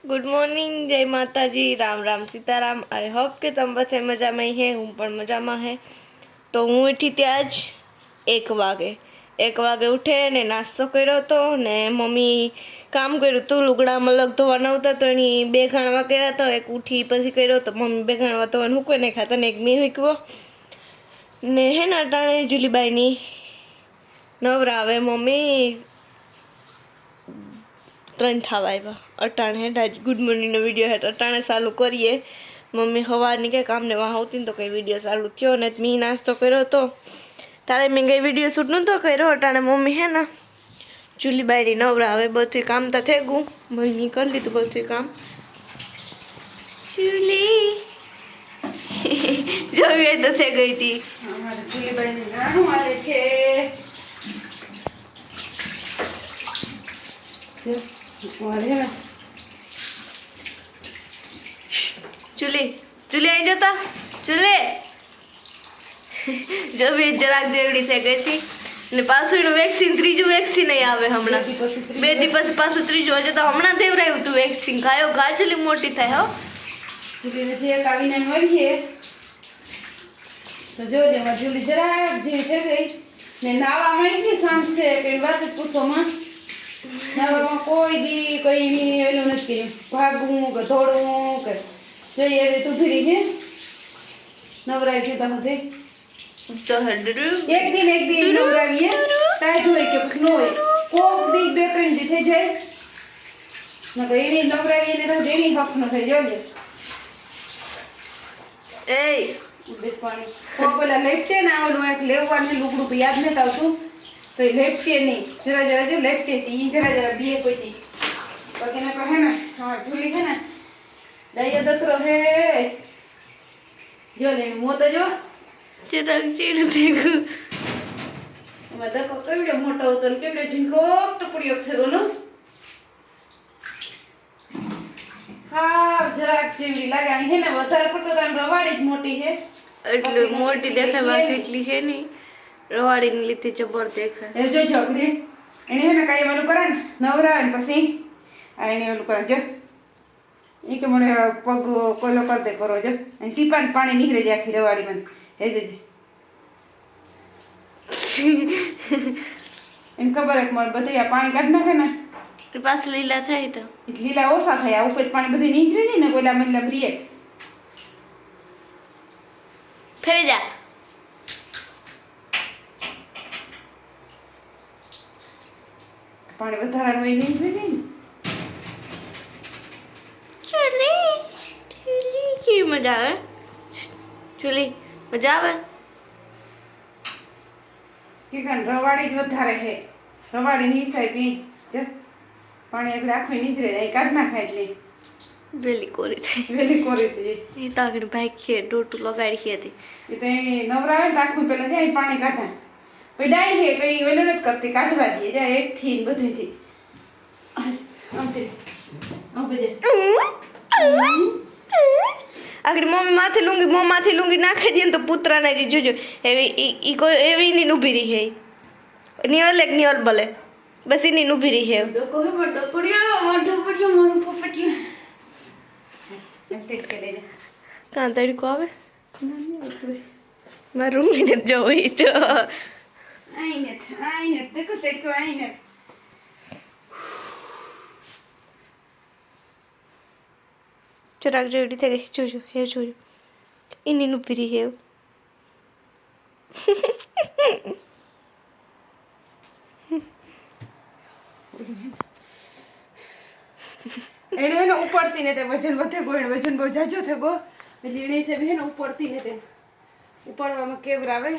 Good morning, जय माता जी, Ram Ram Sitaram. I hope કે તમે બધા મજામાં હે, હું પણ મજામાં હે। તો હું ઉઠી ત્યાં જ 1 વાગે ઉઠે ને નાસ્તો કર્યો હતો ને મમ્મી કામ કર્યું હતું, લુગડામાં લગ ધોવાના હતા તો એની 2 ઘાણવા કર્યા હતા। એક ઉઠી પછી કર્યો તો મમ્મી 2 ઘાણવા ધોવાને હુકવે નાખ્યા હતા ને એક મેં હુકવો ને હે ને અટાણે જુલીબાઈની નવરા આવે મમ્મી 3 થવા આવ્યા અટાણે હેઠા જ ગુડ મોર્નિંગનો વિડીયો હેઠ અટાણે ચાલુ કરીએ। મમ્મી સવારની કંઈ કામને વાહ આવતી ને તો કંઈ વિડીયો ચાલુ થયો ને મેં નાસ્તો કર્યો હતો તારે મેં કંઈ વિડીયો શૂટ નહોતો કર્યો। અટાણે મમ્મી હે ને જુલીબાઈની નવરા આવે બધું કામ તો થઈ ગયું, મમ્મી કરી લીધું બધું કામ। જુલી જોઈ તો થઈ ગઈ હતી જુલીબાઈની નાનું હાલે છે। જુલી જુલી આવી જતા જુલી જો બી જરાક જેવડી થઈ ગઈ હતી ને પાછું એનું વેક્સિન ત્રીજું વેક્સિન નહીં આવે હમણાં 2 દી પછી પાછું ત્રીજું હજુ તો હમણાં દેવરાયું તું વેક્સિન ખાયો ઘા જુલી મોટી થાય હો જુલીને જે કાવીને મળીએ તો જોજે માં જુલી જરાક જે થઈ ગઈ ને નાવા માંગી સાંજે કે વાત પૂછોમાં નાવામાં કોઈ દી કઈ એની એનું નથી ભાગવું કે દોડવું કે જોઈએ એવી તું ફરી છે નવરાઈ ગયું તમે એક દિન નવરાવીએ ટાઈટ હોય કે પછી ન હોય કોક દી 2-3 દી થઈ જાય નકર એની નવરાવી એને તો એની હક ન થઈ જોજે એ ઉડે પાણી કોક ઓલા લેફ્ટે ને આવલું એક લેવાનું લુગડું યાદ નથી આવતું તો લેફ્ટે નહીં જરા જો લેફ્ટે ઈ જરા બે કોઈ દી બાકી ને કહે ને હા ઝૂલી છે ને દયા દકરો હે જો ને મોતો જો જરાક ચીડ થઈ ગયું એમાં દકો કેવડો મોટો હતો ને કેવડો ઝીંકો ટુકડીઓ થયો નો હા જરાક જેવી લાગે હે ને વધારે પડતો તો રવાડી જ મોટી હે એટલે મોટી દેખાય બાકી એટલી છે નહીં રવાડીને લીધે જબર દેખાય એ જો ઝઘડી એને હે ને કાઈ ઓલું કરે ને નવરાવે ને પછી આ એને ઓલું કરે જો ઈ કે મને પગ કોલો કરતે કરો જો અને સીપાન પાણી નીકળે જાય આખી રવાડીમાં હે જોજે એને ખબર હે કે મને બધું આ પાણી કાઢ નાખે ને તો પાછું લીલા થાય તો લીલા ઓછા થાય આ ઉપર પાણી બધું નીકળે જાય ને કોઈલા મતલબ રીએ ફેરી જા પાણી વધારાનું હોય નીકળે જાય ને ચલી કેવી મજા આવે ચલી મજા આવે કે કાન રવાડી જ વધારે હે રવાડી ની સાઈ પી જ પાણી એકડે આખું નીકળે જાય કાઢ નાખાય એટલે વેલી કોરી થાય વેલી કોરી થઈ એ તો આગળ ભાઈ છે ડોટું લગાડી હતી એ તો નવરાવે ને આખું પેલા જાય પાણી કાઢા પછી ડાય છે પછી વેલું નથી કરતી કાઢવા દે જાય એક થી બધું થી આગળ મમ્મી માથે લુંગી નાખી દે ને તો પુત્રા નાખી જોજો એવી ઈ કોઈ એવી ની ઊભી રહી હે નિયલ એક નિયલ બલે બસ એની ઊભી રહી હે ડોકો હે મોટો કુડિયો મોટો પડ્યો મારું પોપટિયો એટેક કરે દે કાં તડકો આવે મારું રૂમ ને જોઈ તો આઈને દેખો તડકો આઈને જરાક જેવડી થઈ ગઈ જોજો હે જોજો એની ઊભી રહી હે એને ને ઉપડતી ને તે વજન વધે ગયો વજન બહુ જાજો થઈ ગયો એટલે એને હિસાબે હે ને ઉપડતી ને તે ઉપાડવામાં કેવર આવે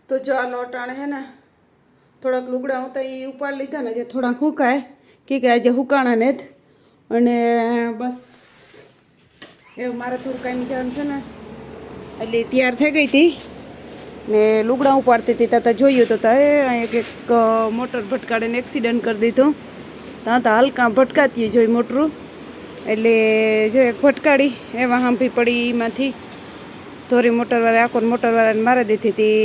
તો જો આ લોટાણે હે ને થોડાક લુગડા હું તો એ ઉપાડ લીધા ને જે થોડાક હુકાય કે આજે હુકાણા ને જ અને બસ એવું મારે થોડું કાંઈ જવાનું છે ને એટલે તૈયાર થઈ ગઈ હતી ને લુગડા ઉપાડતી હતી ત્યાં જોયું તો એક મોટર ભટકાડીને એક્સિડન્ટ કરી દીધું ત્યાં તો હલકા ભટકાતી જોઈ મોટરું એટલે જો એક ભટકાડી એવા હાંભી પડી એમાંથી ધોરી મોટરવાળા આખો મોટરવાળાને મારી દીધી હતી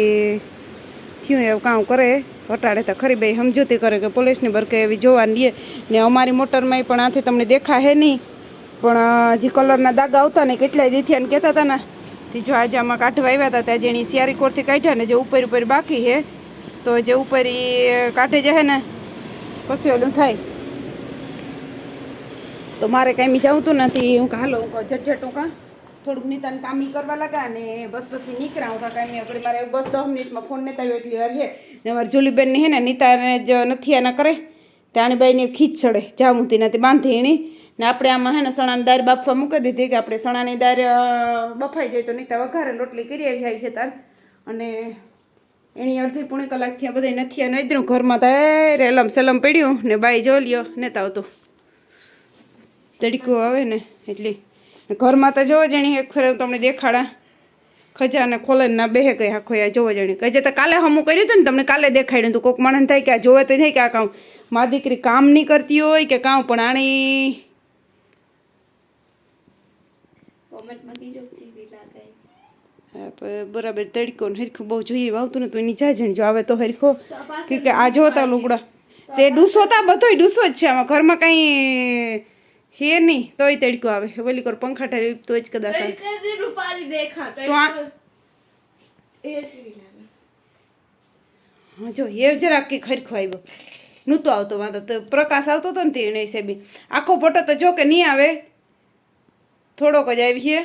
થયું એવું કામ કરે વટાડે તો ખરી ભાઈ સમજૂતી કરે કે પોલીસની બરકે એવી જોવા દે ને અમારી મોટરમાં પણ આથી તમને દેખાશે નહીં પણ હજી કલરના દાગા આવતા ને કેટલાય દીથી ને કહેતા હતા ને તે જો આજે આમાં કાઢવા આવ્યા હતા ત્યાં જેની સિયારી કોરથી કાઢ્યા ને જે ઉપર ઉપર બાકી છે તો જે ઉપર એ કાઢે જાય ને પછી ઓલું થાય તો મારે કાંઈ જાઉં તું નથી હું હાલો હું ઝટઝટ હું કાં થોડુંક નીતાને કામ ઈ કરવા લાગા ને બસ પછી નીકળ્યા હું કાંઈ આગળ મારે બસ 10 મિનિટમાં ફોન નતા આવ્યો એટલી વાર છે ને અમારી જુલીબેનની હે ને નીતાને જ નથી એના કરે ત્યાંની બાઈને ખીચ ચડે જામુતી નથી બાંધી એની ને આપણે આમાં હે ને સણાની દાળ બાફવા મૂકી દીધી કે આપણે સણાની દાળ બફાઈ જાય તો નીતા વઘારે રોટલી કરી આવી છે તાર અને એની અડધી પોણી કલાક થયા બધા નથી અને ઇધરું ઘરમાં તો રેલમ સેલમ પડ્યું ને બાઈ જો લ્યો નેતા આવતું તડકો આવે ને એટલી ઘરમાં તો જોવો જણી એક ફેર તમને દેખાડા ખજાને ખોલે ના બેહે ગઈ આખો આ જોવો જણી કહેજે તો કાલે હમું કર્યું હતું ને તમને કાલે દેખાડ્યું તું કોઈક માણસ થાય કે આ જોવે તો નહીં કે આ કામ મા દીકરી કામ નહીં કરતી હોય કે કામ પણ આણી બરાબર તડકો ને હરખું બહુ જોઈએ આવતું ને તો એની જાજણ જો આવે તો હરખો કે આ જોતા લુગડા તે ડૂસો તા બધોય ડૂસો જ છે આમાં ઘરમાં કંઈ હે નહીં તોય તડકો આવે ઓલી કર પંખા ઠારી તો જ કદાચ હા જો એ જરાક કે ખરખો આવ્યો નહોતો આવતો વાંધો તો પ્રકાશ આવતો હતો ને તે એને હિસાબે આખો ફોટો તો જો કે નહીં આવે થોડોક જ આવી છે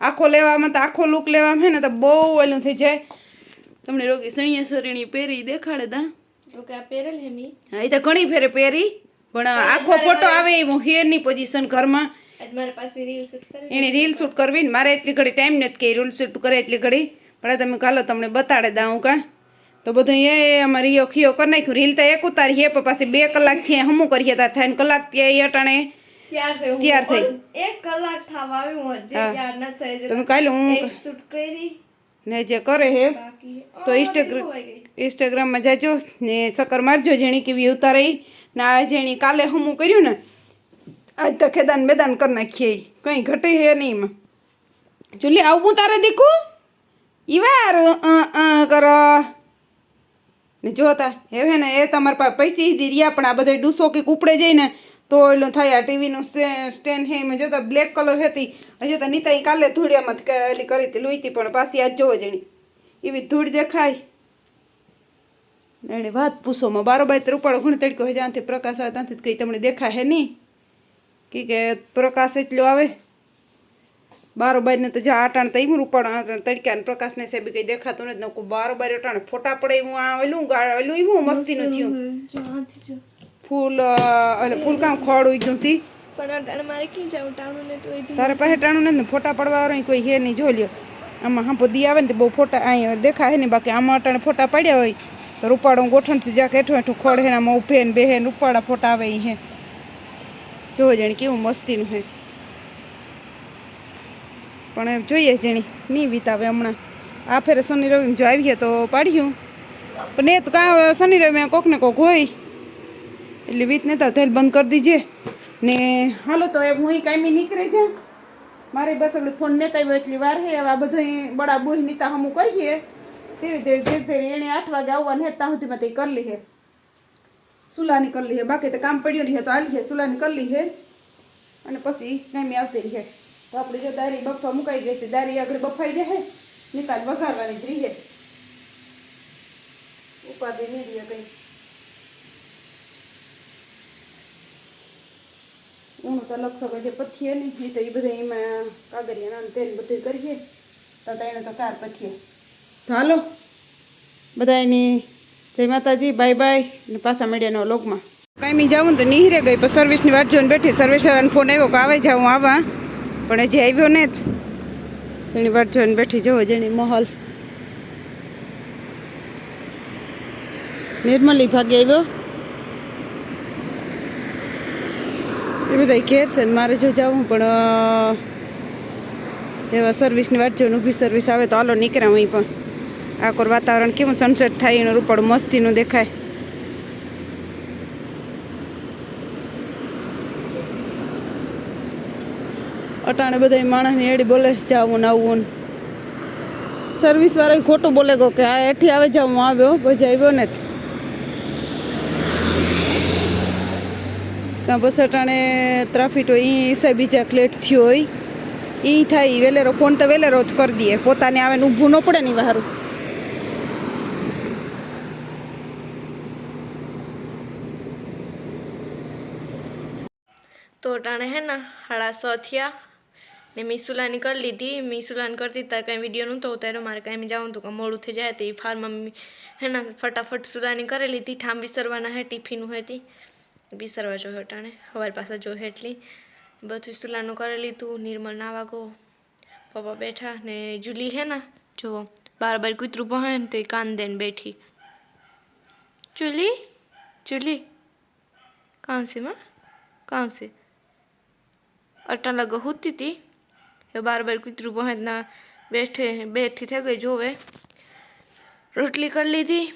આખો લેવામાં તો આખો લુક લેવામાં હે ને તો બહુ ઓલું થઈ જાય તમને રોગી સણિયા સરીણી પહેરી દેખાડે તા તો કે આ પહેરેલ હે મી હા એ તો ઘણી ફેરે પહેરી પણ આખો ફોટો આવે એવું હેરની પોઝિશન ઘરમાં મારી પાસે રીલ શૂટ કરી એને રીલ શૂટ કરવી ને મારે એટલી ઘડી ટાઈમ નથી કે રીલ શૂટ કરે એટલી ઘડી પણ તમે કાલો તમને બતાડે દાઉં કાં તો બધું એ અમારે રિયો ખીયો કરી નાખ્યું રીલ તો એક ઉતારી હે પણ પાછી 2 કલાકથી હમું કરીએ તા થાય કલાક ત્યાં એ અટાણે તૈયાર થઈ 1 કલાક થવા આવ્યું હજી તૈયાર ન થઈ તમે કાલે હું શૂટ કરી ને જે કરે હે તો ઇન્સ્ટાગ્રામમાં જાજો ને સકર મારજો જેણી કેવી ઉતારી ને આ જેણી કાલે હમું કર્યું ને આજ તો ખેદાન મેદાન કરી નાખીએ કંઈ ઘટે હે નહીં એમાં ચુલી આવું તારે દીકું ઈવાર કરો ને જોતા હવે ને એ તમારા પાસે પૈસા દી રહ્યા પણ આ બધા ડૂસો કે ઉપડે જાય ને તો એલું થાય આ ટીવીનું સ્ટેન્ડ હે એમાં જોતા બ્લેક કલર હતી હજી તો નીતા કાલે ધૂળિયામાં એલી કરી હતી લોહીતી પણ પાછી આજ જોવો જણી એવી ધૂળ દેખાય એને વાત પૂછોમાં બારોબાર રૂપાળો ઘણો તડકો હોય જ્યાંથી પ્રકાશ આવે ત્યાંથી કંઈ તમને દેખાય હે નહીં કે પ્રકાશ એટલો આવે બારોબારને તો જ્યાં આટાણ તો એમ રૂપાળો તડકા ને પ્રકાશને સાહેબ કંઈ દેખાતું નથી નકું બારોબાર અટાણે ફોટા પડે એવું આ ઓલું એવું મસ્તીનું થયું ફૂલ એટલે ફૂલ કામ ખોડ ઉઈ ગયું હતી પણ અટાણે મારે કી જાઉં ટાણું ને તો તારે પાસે ટાણું નથી ફોટા પડવા વાળો કોઈ હે નહીં જોઈ લ્યો આમાં હા બધી આવે ને તો બહુ ફોટા અહીં દેખાય નહીં બાકી આમાં અટાણે ફોટા પડ્યા હોય તો રૂપાળો ગોઠણથી જ્યાં હેઠું હેઠું ખોડ હે આમાં ઉભે ને બેહે ને રૂપાળા ફોટા આવે હે જોવો જાણે કેવું મસ્તીનું હે પણ જોઈએ જેણી નહીં વિતાવે હમણાં આ ફેરે શનિ રવિ જો આવીએ તો પાડ્યું પણ એ તો કાં શનિ રવિ કોક ને કોક હોય એટલે વીત નતા તેલ બંધ કરી દીજે ને હાલો તો એ હું કાંઈ નીકળે છે મારે બસ એટલે ફોન નેતા આવ્યો એટલી વાર હે હવે આ બધું બડા બોઈ નીતા હમું કરીએ ધીરે ધીરે ધીરે ધીરે એને 8 વાગે આવવાનું હે ત્યાં સુધીમાં તે કરી લી હે સુલાની કરી લી હે બાકી તો કામ પડ્યું રહે તો આલી હે સુલાની કરી લી હે અને પછી કાંઈ આવતી રહે તો આપણે જો દારી બફા મુકાઈ ગઈ હતી દારી આગળ બફાઈ જાય નિકાલ વઘારવાની જ રહીએ ઉપાધિ નહીં રહે કંઈ ઊનું તો લક્ષો કે જે પથ્થીએ નહીં તો એ બધા એમાં કાગરિયા નાનું તેલ બધું કરીએ તો એને તો કાર પથ્થીએ તો હાલો બધા એની જય માતાજી બાય બાય ને પાછા મળ્યાનો લોકમાં કાંઈ જાઉં તો નીહરે ગઈ પણ સર્વિસની વાટ જોઈને બેઠી સર્વિસવાળાને ફોન આવ્યો કે આવે જાઉં આવા પણ હજી આવ્યો ને એની વાટ જોઈને બેઠી જવો જેની મહોલ નિર્મલી ભાગે આવ્યો એ બધા ઘેર છે ને મારે જો જાવું પણ એવા સર્વિસની વાટ જોઈને ઊભી સર્વિસ આવે તો હાલો નીકળ્યા અહીં પણ આખોર વાતાવરણ કેવું સનસેટ થાય એનું રૂપાળું મસ્તીનું દેખાય અટાણે બધા માણસની એડી બોલે જાવું ને આવવું સર્વિસ વાળો ખોટું બોલે ગયો કે આ એઠી આવે જાવ હું આવ્યો પછી આવ્યો નથી કાં બસ અટાણે ટ્રાફિક હોય એ હિસાબે જ્યાં લેટ થયો હોય એ થાય વેલેરો ફોન તો વેલેરો જ કરી દઈએ પોતાને આવે ને ઊભું ન પડે ને વારું તો અટાણે હે ને 6:30 થયા ને મીસુલાની કરી લીધી મીસુલાની કરતી ત્યારે કાંઈ વિડીયો નહોતો ઉતાર્યો મારે કાંઈ જવાનું હતું કે મોડું થઈ જાય તો એ ફાર્મમાં હે ને ફટાફટ સુલાની કરી લીધી ઠામ વિસરવાના હે ટિફિન હતી વિસરવા જો અટાણે સવારે પાછા જો એટલી બધું સુલાનું કરી લીધું નિર્મલ નાવા ગો પપ્પા બેઠા ને જુલી હે ને જો બાર કૂતરું પહોંચે ને તો એ કાન દઈને બેઠી જુલી કાં છે માં કાં છે અટા લગો હોતી હતી એ બાર કૂતરું પહોંચના બેઠી થઈ ગઈ જોવે રોટલી કરી લીધી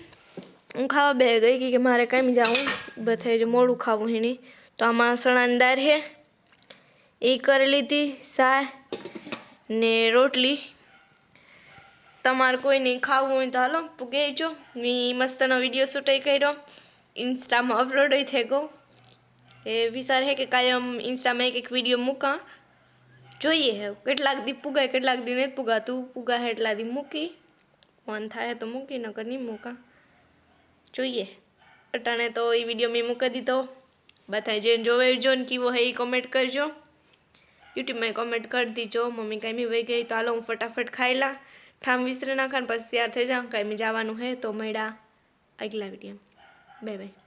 હું ખાવા બે ગઈ કે મારે કાંઈ જાઉં બધે જો મોડું ખાવું હીણી તો આમાં સણાની દાળ હે એ કરી લીધી શાય ને રોટલી તમારે કોઈ નહીં ખાવું હોય તો હાલો પૂગે જો મેં મસ્તનો વિડીયો શૂટ કર્યો ઇન્સ્ટામાં અપલોડ થઈ ગયો એ વિચાર હે કે કાયમ ઇન્સ્ટામાં એક વિડીયો મૂકા જોઈએ હે કેટલાક દી પુગાય કેટલાક દી નથી પુગાતું પુગા હે એટલા દી મૂકી મન થાય તો મૂકી નકર નહીં મૂકા જોઈએ અટાણે તો એ વિડીયો મેં મૂકી દીધો બધા જેને જોવે જો ને કેવો હે એ કોમેન્ટ કરજો યુટ્યુબમાં કોમેન્ટ કરી દીજો મમ્મી કાંઈ વહી ગઈ તો હાલો હું ફટાફટ ખાઈ લા ઠામ વિસરી નાખા ને પછી તૈયાર થઈ જાઉં કાંઈ જવાનું હે તો મળ્યા આગલા વિડીયો બાય બાય